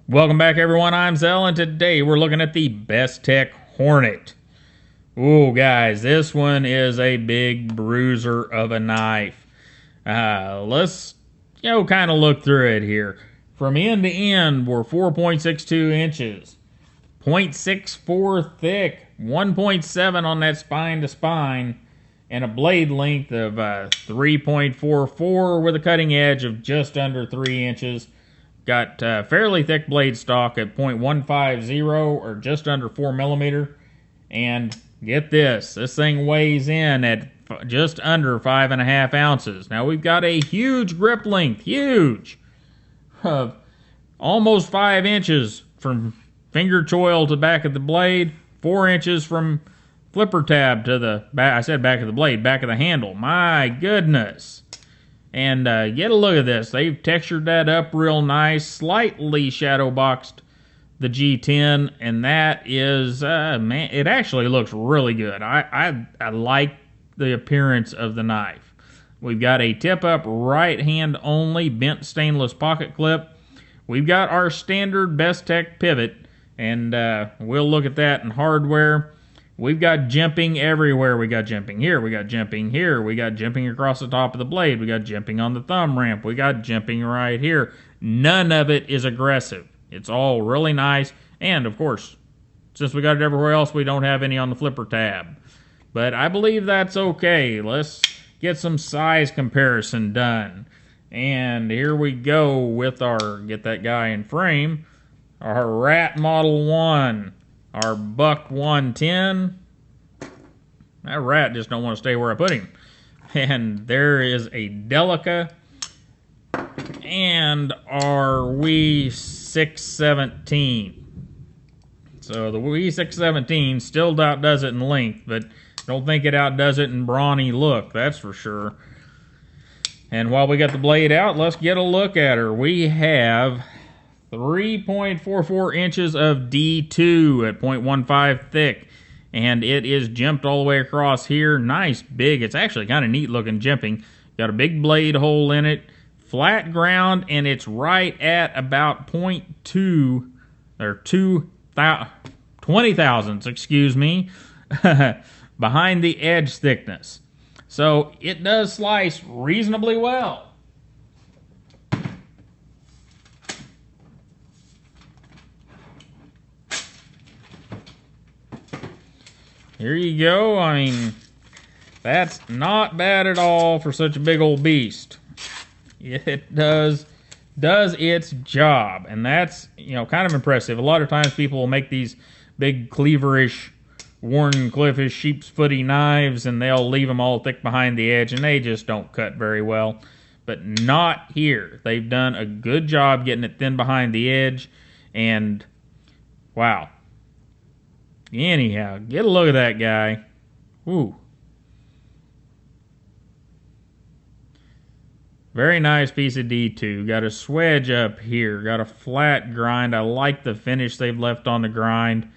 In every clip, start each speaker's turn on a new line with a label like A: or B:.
A: Welcome back, everyone. I'm Zell, and today we're looking at the Bestech Hornet. Ooh, guys, this one is a big bruiser of a knife. Let's, kind of look through it here. From end to end, we're 4.62 inches, 0.64 thick, 1.7 on that spine to spine, and a blade length of 3.44 with a cutting edge of just under 3 inches. Got fairly thick blade stock at 0.150 or just under 4 millimeter. And get this thing weighs in at just under 5.5 ounces. Now we've got a huge grip length, huge, of almost 5 inches from finger choil to back of the blade, 4 inches from flipper tab to the back. I said back of the blade, back of the handle. My goodness. And get a look at this. They've textured that up real nice, slightly shadow boxed the G10, and that is, man, it actually looks really good. I like the appearance of the knife. We've got a tip-up right hand only bent stainless pocket clip. We've got our standard Bestech pivot, and we'll look at that in hardware. We've got jimping everywhere. We got jimping here. We got jimping here. We got jimping across the top of the blade. We got jimping on the thumb ramp. We got jimping right here. None of it is aggressive. It's all really nice. And, of course, since we got it everywhere else, we don't have any on the flipper tab. But I believe that's okay. Let's get some size comparison done. And here we go with our, get that guy in frame, our Rat Model 1. Our Buck 110. That rat just don't want to stay where I put him. And there is a Delica. And our Wee 617. So the Wee 617 still outdoes it in length, but don't think it outdoes it in brawny look, that's for sure. And while we got the blade out, let's get a look at her. We have 3.44 inches of D2 at 0.15 thick, and it is jimped all the way across here. Nice big, it's actually kind of neat looking jimping. Got a big blade hole in it, flat ground, and it's right at about 0.2 or 20 thousandths, excuse me, behind the edge thickness. So it does slice reasonably well. Here you go. I mean, that's not bad at all for such a big old beast. It does its job, and that's, kind of impressive. A lot of times people will make these big cleaverish, Wharncliffe-ish, sheep's footy knives, and they'll leave them all thick behind the edge, and they just don't cut very well. But not here. They've done a good job getting it thin behind the edge, and wow. Anyhow, get a look at that guy. Ooh. Very nice piece of D2. Got a swedge up here. Got a flat grind. I like the finish they've left on the grind.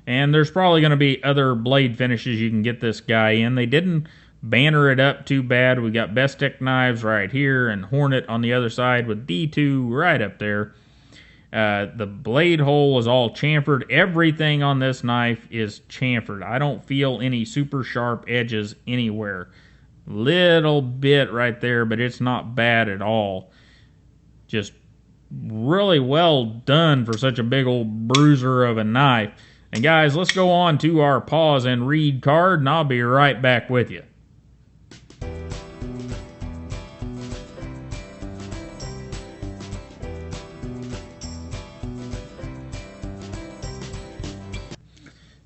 A: And there's probably going to be other blade finishes you can get this guy in. They didn't banner it up too bad. We got Bestech knives right here and Hornet on the other side with D2 right up there. The blade hole is all chamfered. Everything on this knife is chamfered. I don't feel any super sharp edges anywhere. Little bit right there, but it's not bad at all. Just really well done for such a big old bruiser of a knife. And guys, let's go on to our pause and read card, and I'll be right back with you.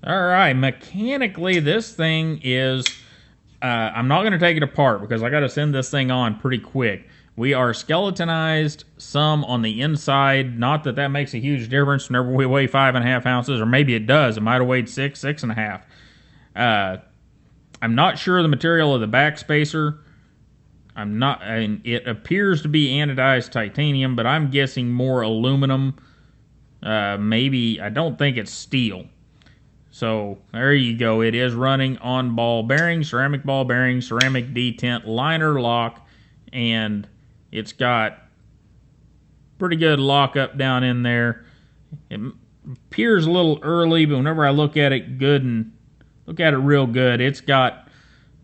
A: Alright, mechanically this thing is, I'm not going to take it apart because I got to send this thing on pretty quick. We are skeletonized some on the inside, not that that makes a huge difference whenever we weigh 5.5 ounces, or maybe it does, it might have weighed 6.5. I'm not sure the material of the back spacer. It appears to be anodized titanium, but I'm guessing more aluminum. Maybe, I don't think it's steel. So there you go. It is running on ball bearings, ceramic ball bearings, ceramic detent liner lock, and it's got pretty good lockup down in there. it appears a little early, but whenever I look at it real good, it's got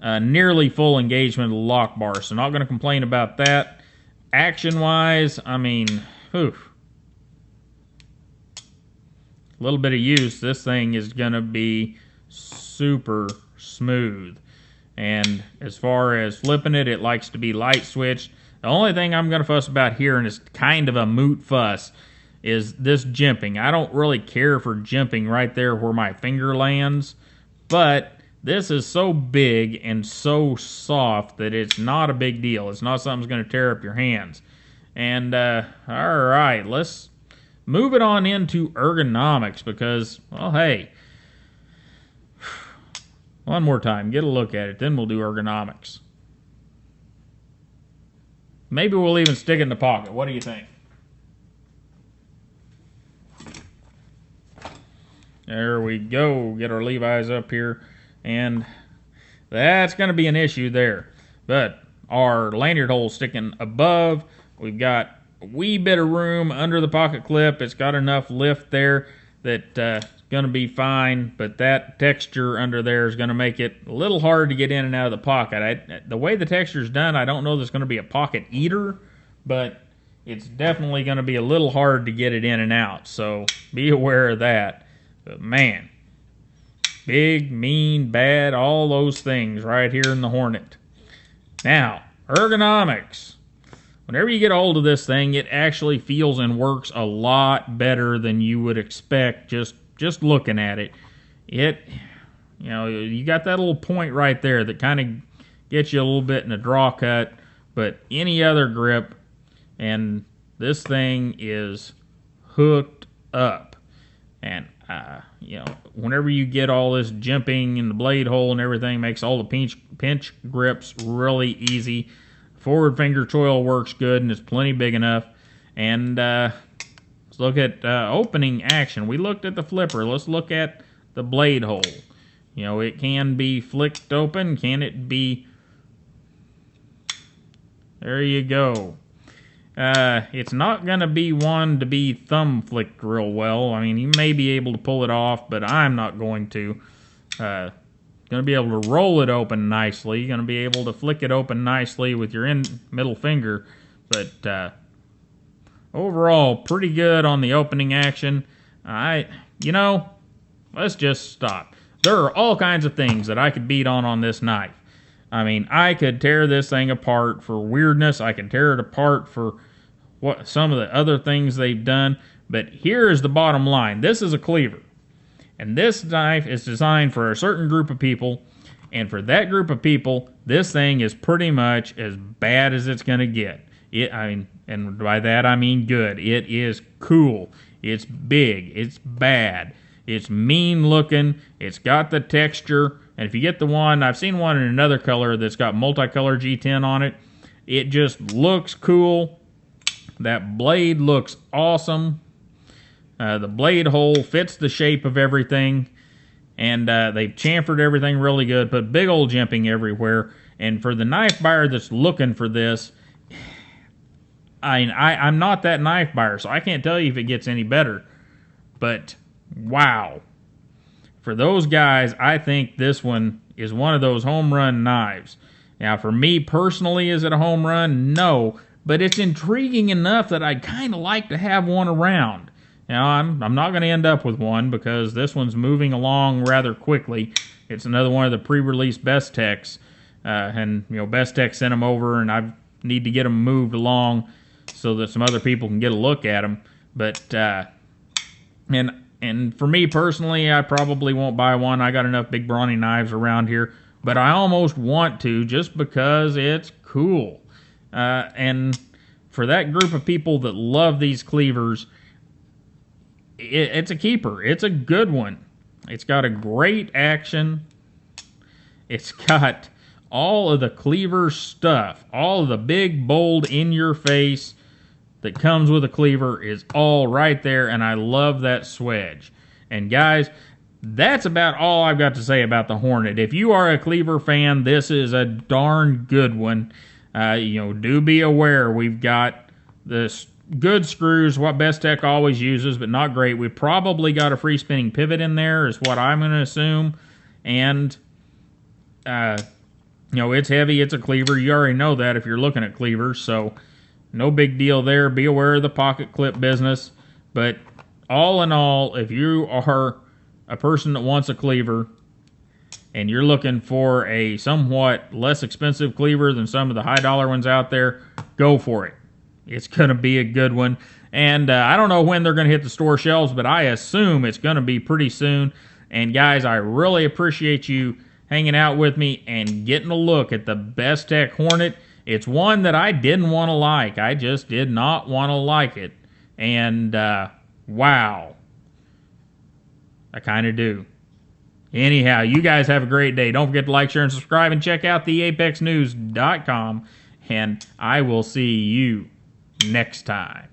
A: nearly full engagement of the lock bar, so not going to complain about that. Action-wise, I mean, whew. A little bit of use, this thing is going to be super smooth. And as far as flipping it, it likes to be light switched. The only thing I'm going to fuss about here, and it's kind of a moot fuss, is this jimping. I don't really care for jimping right there where my finger lands, but this is so big and so soft that it's not a big deal. It's not something that's going to tear up your hands. And, alright, let's move it on into ergonomics because, well, hey, one more time, get a look at it, then we'll do ergonomics. Maybe we'll even stick it in the pocket. What do you think? There we go. Get our Levi's up here. And that's going to be an issue there. But our lanyard hole sticking above. We've got a wee bit of room under the pocket clip. It's got enough lift there that going to be fine, but that texture under there is going to make it a little hard to get in and out of the pocket. The way the texture is done, I don't know there's going to be a pocket eater, but it's definitely going to be a little hard to get it in and out, so be aware of that. But man, big, mean, bad, all those things right here in the Hornet. Now, ergonomics. Whenever you get a hold of this thing, it actually feels and works a lot better than you would expect just looking at it. You got that little point right there that kind of gets you a little bit in a draw cut, but any other grip, and this thing is hooked up. And, whenever you get all this jimping in the blade hole and everything, makes all the pinch grips really easy. Forward finger choil works good and it's plenty big enough. And, let's look at opening action. We looked at the flipper. Let's look at the blade hole. It can be flicked open. Can it be... There you go. It's not going to be one to be thumb flicked real well. I mean, you may be able to pull it off, but I'm not going to. Going to be able to roll it open nicely. You're going to be able to flick it open nicely with your middle finger. But overall, pretty good on the opening action. Let's just stop. There are all kinds of things that I could beat on this knife. I mean, I could tear this thing apart for weirdness. I could tear it apart for what some of the other things they've done. But here is the bottom line. This is a cleaver. And this knife is designed for a certain group of people. And for that group of people, this thing is pretty much as bad as it's going to get. And by that I mean good. It is cool. It's big. It's bad. It's mean looking. It's got the texture. And if you get the one, I've seen one in another color that's got multicolor G10 on it. It just looks cool. That blade looks awesome. The blade hole fits the shape of everything. And they've chamfered everything really good. Put big old jimping everywhere. And for the knife buyer that's looking for this, I'm not that knife buyer, so I can't tell you if it gets any better. But, wow. For those guys, I think this one is one of those home run knives. Now, for me personally, is it a home run? No. But it's intriguing enough that I'd kind of like to have one around. Now, I'm not going to end up with one because this one's moving along rather quickly. It's another one of the pre-release Bestechs. Bestech sent them over, and I need to get them moved along so that some other people can get a look at them. But, and for me personally, I probably won't buy one. I got enough big brawny knives around here. But I almost want to just because it's cool. And for that group of people that love these cleavers, it's a keeper. It's a good one. It's got a great action. It's got all of the cleaver stuff. All of the big, bold, in-your-face that comes with a cleaver is all right there, and I love that swedge. And guys, that's about all I've got to say about the Hornet. If you are a cleaver fan, this is a darn good one. Do be aware we've got this good screws, what Bestech always uses, but not great. We probably got a free spinning pivot in there, is what I'm going to assume. And, it's heavy. It's a cleaver. You already know that if you're looking at cleavers, so no big deal there. Be aware of the pocket clip business. But all in all, if you are a person that wants a cleaver and you're looking for a somewhat less expensive cleaver than some of the high dollar ones out there, go for it. It's going to be a good one. And I don't know when they're going to hit the store shelves, but I assume it's going to be pretty soon. And guys, I really appreciate you hanging out with me and getting a look at the Bestech Hornet. It's one that I didn't want to like. I just did not want to like it. And wow. I kind of do. Anyhow, you guys have a great day. Don't forget to like, share, and subscribe, and check out theapexnews.com. And I will see you next time.